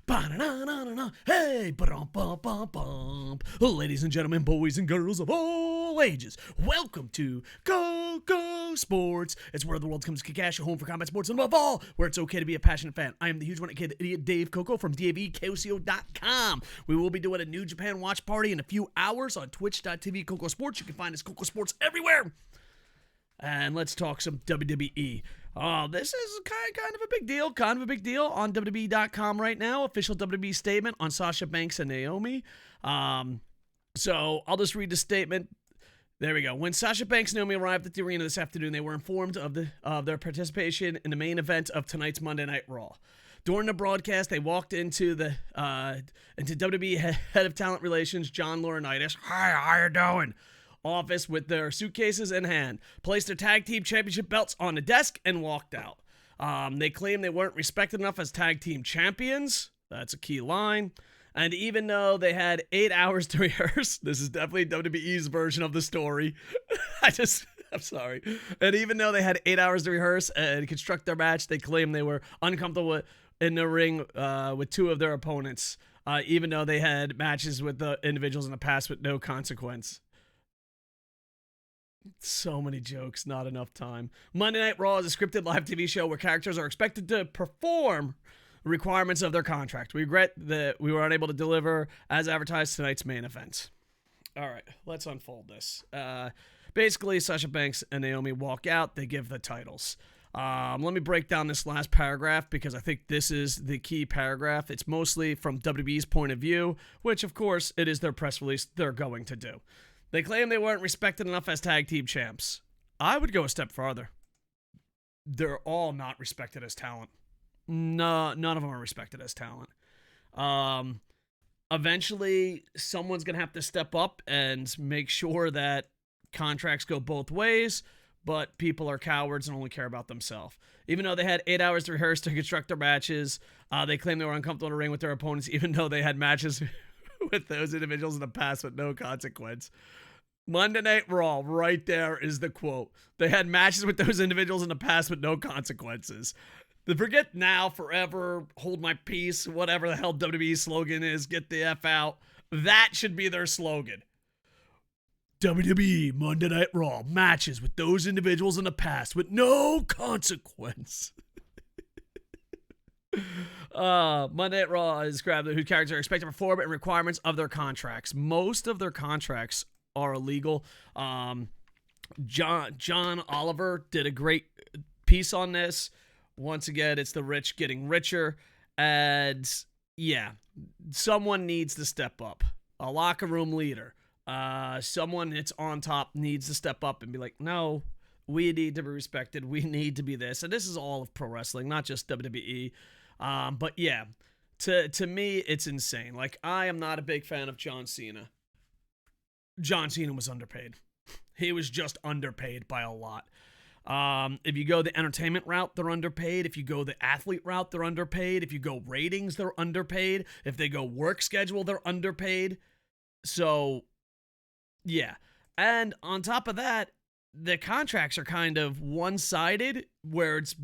Ba-na-na-na-na-na. Hey, ba-dum-bum-bum-bum. Ladies and gentlemen, boys and girls of all ages, welcome to KocoSports. It's where the world comes to kick ass, your home for combat sports, and above all, where it's okay to be a passionate fan. I am the huge one kid, idiot Dave Koco from DAVKOCO.com. We will be doing a New Japan watch party in a few hours on twitch.tv KocoSports. You can find us KocoSports everywhere. And let's talk some WWE. This is kind of a big deal. On WWE.com right now. Official WWE statement on Sasha Banks and Naomi. So I'll just read the statement. There we go. When Sasha Banks and Naomi arrived at the arena this afternoon, they were informed of their participation in the main event of tonight's Monday Night Raw. During the broadcast, they walked into WWE Head of Talent Relations, John Laurinaitis. Hi, how you doing? Office with their suitcases in hand, placed their tag team championship belts on the desk, and walked out. They claimed they weren't respected enough as tag team champions. That's a key line. And even though they had 8 hours to rehearse, this is definitely WWE's version of the story. I'm sorry. And even though they had 8 hours to rehearse and construct their match, they claimed they were uncomfortable in the ring with two of their opponents, even though they had matches with the individuals in the past with no consequence. So many jokes, not enough time. Monday Night Raw is a scripted live TV show where characters are expected to perform requirements of their contract. We regret that we were unable to deliver as advertised tonight's main event. All right, let's unfold this. Basically, Sasha Banks and Naomi walk out. They give the titles. Let me break down this last paragraph because I think this is the key paragraph. It's mostly from WWE's point of view, which, of course, it is their press release they're going to do. They claim they weren't respected enough as tag team champs. I would go a step farther. They're all not respected as talent. No, none of them are respected as talent. Eventually, someone's going to have to step up and make sure that contracts go both ways, but people are cowards and only care about themselves. Even though they had 8 hours to rehearse to construct their matches, they claim they were uncomfortable in the ring with their opponents, even though they had matches with those individuals in the past with no consequence. Monday Night Raw, right there is the quote. They had matches with those individuals in the past with no consequences. The forget now, forever, hold my peace, whatever the hell WWE's slogan is, get the F out. That should be their slogan. WWE Monday Night Raw, matches with those individuals in the past with no consequence. Monday Night Raw is described whose characters are expected to perform and requirements of their contracts. Most of their contracts are illegal. John Oliver did a great piece on this. Once again, it's the rich getting richer. And yeah, someone needs to step up. A locker room leader. Someone that's on top needs to step up and be like, no, we need to be respected. We need to be this. And this is all of pro wrestling, not just WWE. But yeah, to me, it's insane. Like, I am not a big fan of John Cena. John Cena was underpaid. He was just underpaid by a lot. If you go the entertainment route, they're underpaid. If you go the athlete route, they're underpaid. If you go ratings, they're underpaid. If they go work schedule, they're underpaid. So, yeah. And on top of that, the contracts are kind of one-sided where it's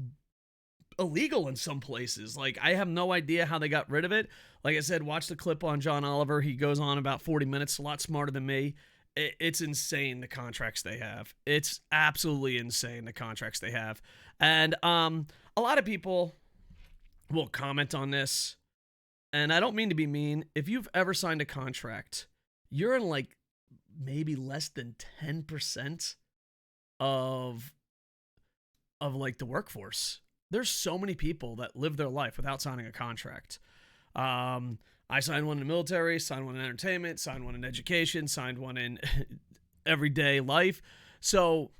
illegal in some places. Like, I have no idea how they got rid of it. Like I said, watch the clip on John Oliver. He goes on about 40 minutes, a lot smarter than me. It's insane, the contracts they have. It's absolutely insane, the contracts they have. And a lot of people will comment on this, and I don't mean to be mean. If you've ever signed a contract, you're in like maybe less than 10% of like the workforce. There's so many people that live their life without signing a contract. I signed one in the military, signed one in entertainment, signed one in education, signed one in everyday life. So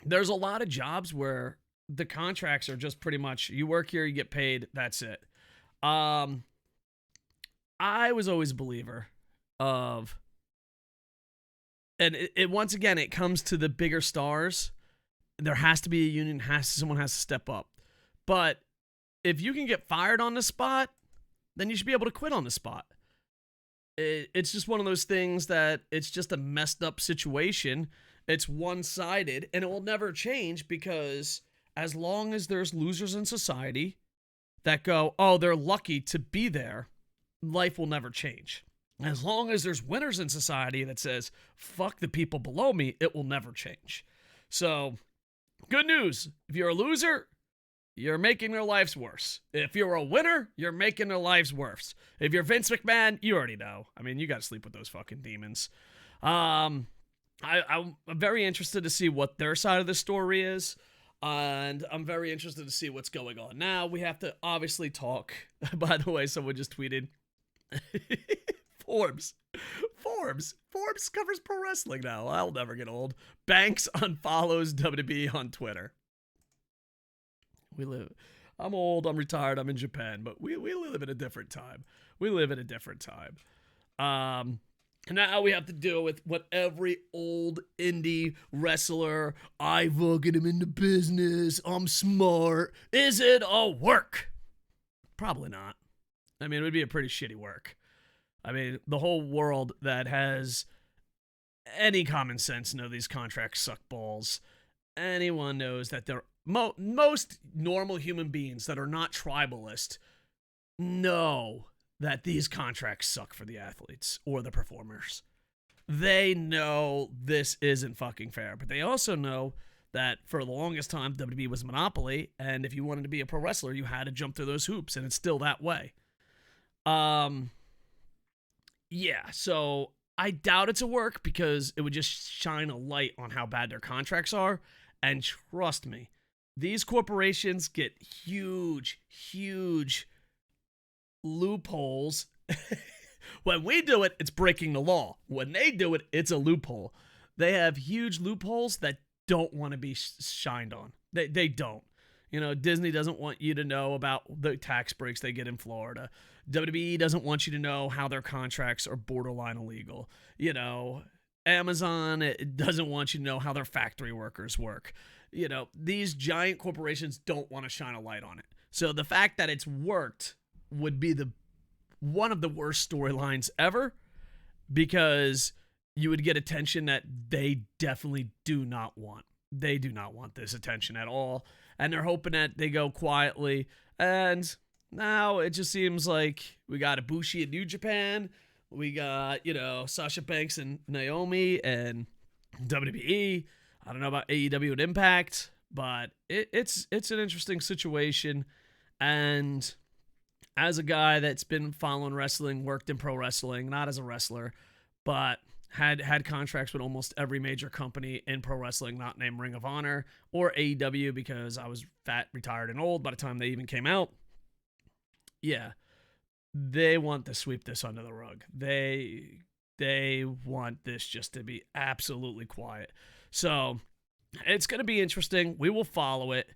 there's a lot of jobs where the contracts are just pretty much, you work here, you get paid, that's it. I was always a believer of, and it once again, it comes to the bigger stars. There has to be a union, someone has to step up. But if you can get fired on the spot, then you should be able to quit on the spot. It's just one of those things that it's just a messed up situation. It's one-sided, and it will never change because as long as there's losers in society that go, oh, they're lucky to be there, life will never change. As long as there's winners in society that says, fuck the people below me, it will never change. So, good news. If you're a loser, you're making their lives worse. If you're a winner, you're making their lives worse. If you're Vince McMahon, you already know. I mean, you got to sleep with those fucking demons. I'm very interested to see what their side of the story is. And I'm very interested to see what's going on. Now, we have to obviously talk. By the way, someone just tweeted. Forbes covers pro wrestling now. I'll never get old. Banks unfollows WWE on Twitter. I'm old, I'm retired, I'm in Japan, but we live in a different time. Now we have to deal with what every old indie wrestler, I fucking am in the business, I'm smart. Is it a work? Probably not. I mean, it would be a pretty shitty work. I mean, the whole world that has any common sense know these contracts suck balls. Anyone knows that they're most normal human beings that are not tribalist know that these contracts suck for the athletes or the performers. They know this isn't fucking fair, but they also know that for the longest time, WWE was a monopoly, and if you wanted to be a pro wrestler, you had to jump through those hoops, and it's still that way. Yeah, so I doubt it's a work because it would just shine a light on how bad their contracts are. And trust me, these corporations get huge loopholes. When we do it, it's breaking the law. When they do it, it's a loophole. They have huge loopholes that don't want to be shined on. They don't. You know, Disney doesn't want you to know about the tax breaks they get in Florida. WWE doesn't want you to know how their contracts are borderline illegal. You know, Amazon doesn't want you to know how their factory workers work. You know, these giant corporations don't want to shine a light on it. So the fact that it's worked would be one of the worst storylines ever, because you would get attention that they definitely do not want. They do not want this attention at all. And they're hoping that they go quietly. And now it just seems like we got Ibushi in New Japan. We got, you know, Sasha Banks and Naomi and WWE. I don't know about AEW and Impact, but it's an interesting situation. And as a guy that's been following wrestling, worked in pro wrestling, not as a wrestler, but had contracts with almost every major company in pro wrestling, not named Ring of Honor or AEW, because I was fat, retired, and old by the time they even came out. Yeah, they want to sweep this under the rug. They want this just to be absolutely quiet. So it's going to be interesting. We will follow it.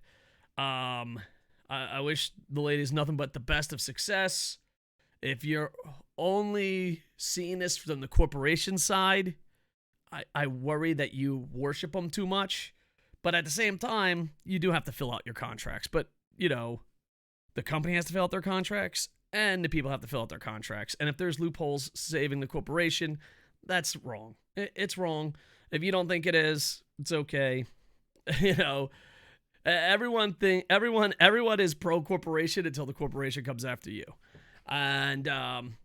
I wish the ladies nothing but the best of success. If you're only seeing this from the corporation side, I worry that you worship them too much. But at the same time, you do have to fill out your contracts. But, you know, the company has to fill out their contracts, and the people have to fill out their contracts. And if there's loopholes saving the corporation, that's wrong. It's wrong. If you don't think it is, it's okay. You know, everyone is pro corporation until the corporation comes after you. And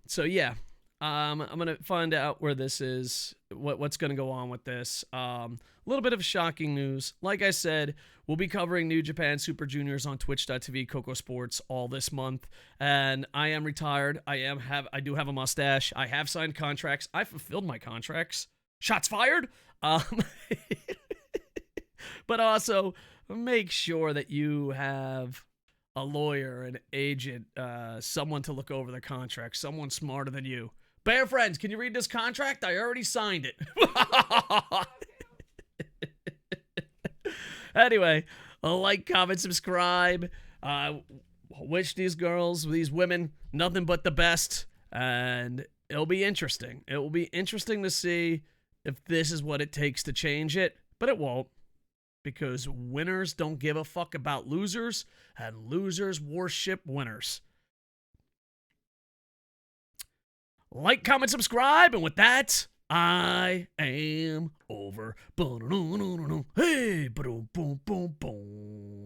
so yeah, I'm gonna find out where this is, what's gonna go on with this. A little bit of shocking news. Like I said, we'll be covering New Japan Super Juniors on Twitch.tv, KocoSports all this month. And I am retired. I do have a mustache. I have signed contracts. I fulfilled my contracts. Shots fired. But also make sure that you have a lawyer, an agent, someone to look over the contract, someone smarter than you. Bear Friends, can you read this contract? I already signed it. Anyway, like, comment, subscribe. Wish these girls, these women, nothing but the best. And it'll be interesting. It will be interesting to see if this is what it takes to change it. But it won't. Because winners don't give a fuck about losers, and losers worship winners. Like, comment, subscribe, and with that, I am over. Hey, boom, boom, boom, boom.